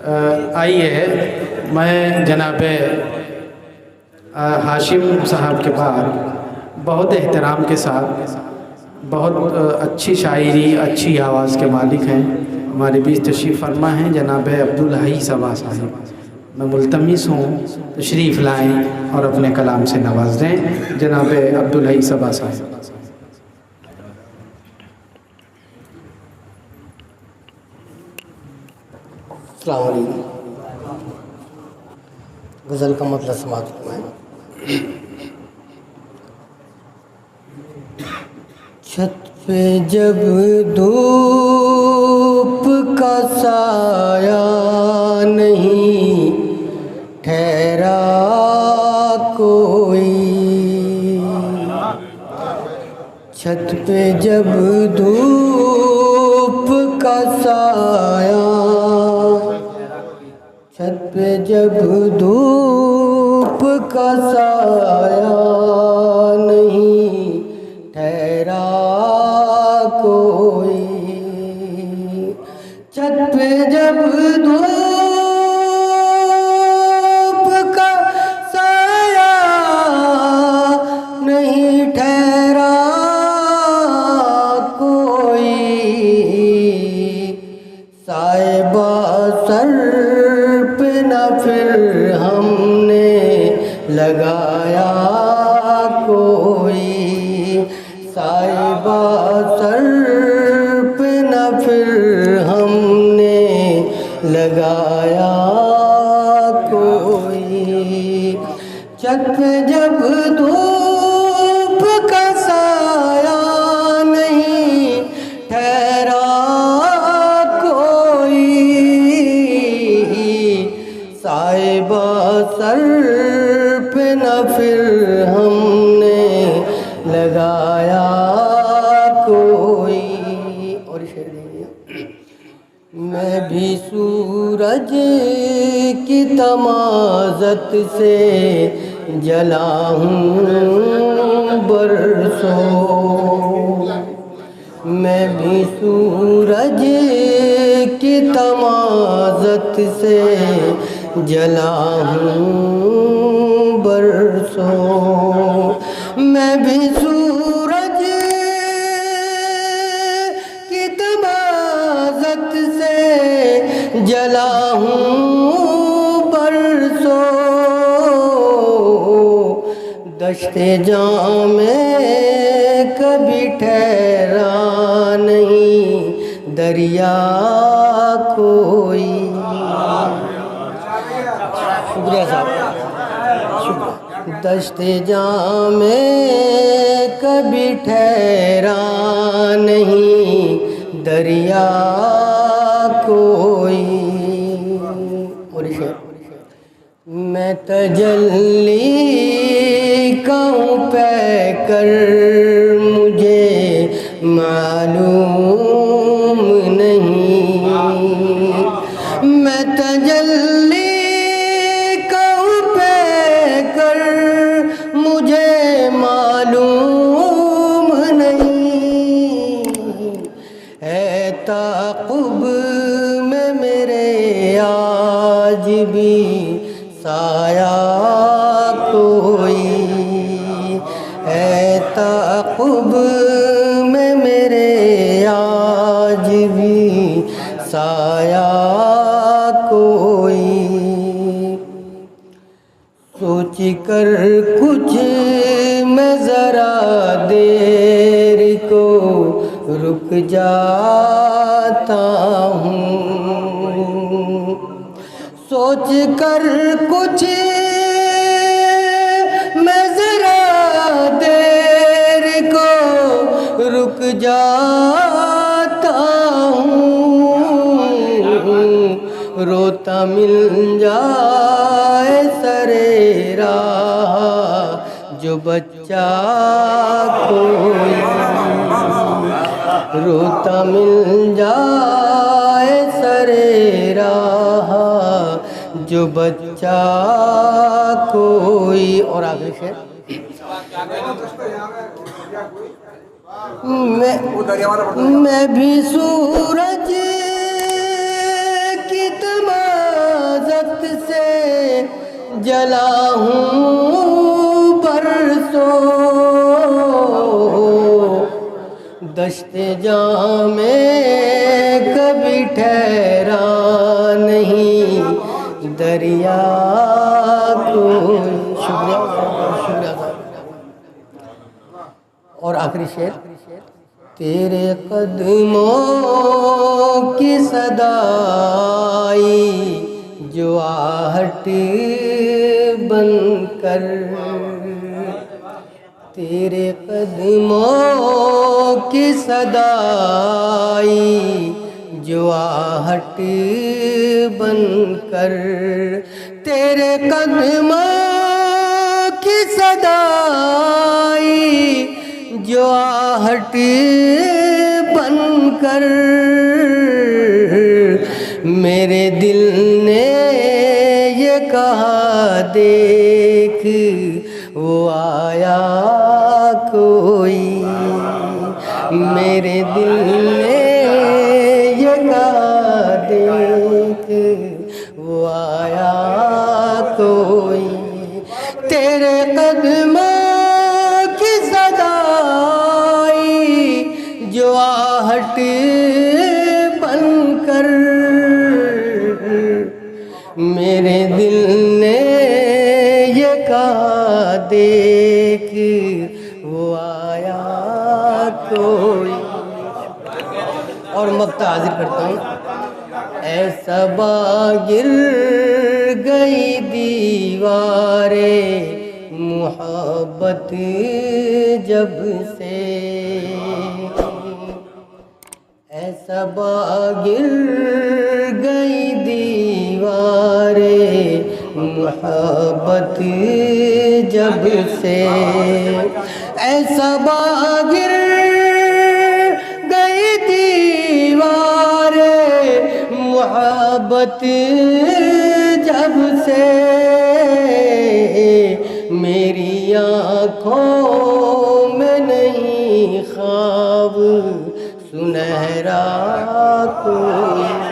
आइए मैं जनाब हाशिम साहब के बाद बहुत एहतराम के साथ, बहुत अच्छी शायरी, अच्छी आवाज़ के मालिक हैं, हमारे बीच तशरीफ़ फरमा हैं जनाब अब्दुल हई सबा साहब। मैं मुल्तमिस हूँ तशरीफ़ लाएँ और अपने कलाम से नवाज दें। जनाब अब्दुल हई सबा साहब। अस्सलाम वालेकुम। गज़ल का मतलब समाप्त हुआ है। छत पे जब धूप का साया नहीं ठहरा कोई, छत पे जब धूप का साया, छत पे जब धूप का साया नहीं ठहरा कोई, छत पे जब धूप का साया नहीं ठहरा कोई, साहिबा सर पे न फिर हमने लगाया कोई, साहिबा सर पे न फिर हमने लगाया कोई, छत पे जब धूप का साया नहीं ठहरा कोई, साहिबा सर पे न फिर हमने लगाया कोई। और शेर देंगे। मैं भी सूरज की तमाज़त से जला हूँ बरसों, मैं भी सूरज की तमाज़त से जला हूँ बरसों, मैं भी सूरज की तमाज़त से जला हूँ बरसों, दश्ते जां में कभी ठहरा नहीं दरिया कोई। शुक्रिया साहब, शुक्रिया। दश्ते जां में कभी ठहरा नहीं दरिया कोई। और मैं तजल्ली कहूँ पै कर मुझे मालूम नहीं, मैं तजल्ली कहूँ पै कर मुझे मालूम नहीं, है ताक़ुब में मेरे आज भी साया कोई, है ताक़ुब में मेरे आज भी साया कोई, सोच कर कुछ मैं ज़रा देर को रुक जाता हूँ, सोच कर कुछ मैं ज़रा देर को रुक जाता हूँ, रोता मिल जाए सरे राह जो बच्चा कोई, रोता मिल जाए सरे राह जो बच्चा कोई। और आखिरी शेर, मैं भी सूरज की तमाम जला हूँ बरसों दश्ते जां में कभी ठहरा नहीं दरिया को। शुक्रिया शुक्रिया। और आखिरी शेर, तेरे कदमों की सदाई जो आहट बनकर, तेरे कदमों की सदाई जो आहट बनकर, तेरे कदमों की सदाई जो आहट बनकर, मेरे दिल ने ये कहा देख वो आया कोई, मेरे दिल ने ये कहा देख वो आया कोई, तेरे कदमों की सदाई जो आहट बनकर, मेरे दिल ने ये कहा देख वो आया कोई। और मक्ता हाजिर करता हूँ, ऐसा गिर गई दीवारें मोहब्बत जब से, ऐसा गिर गई दीवारें मोहब्बत जब से, ऐसा गिर गई दीवारें मोहब्बत जब से, मेरी आँखों में नहीं ख्वाब सुनहरा कोई।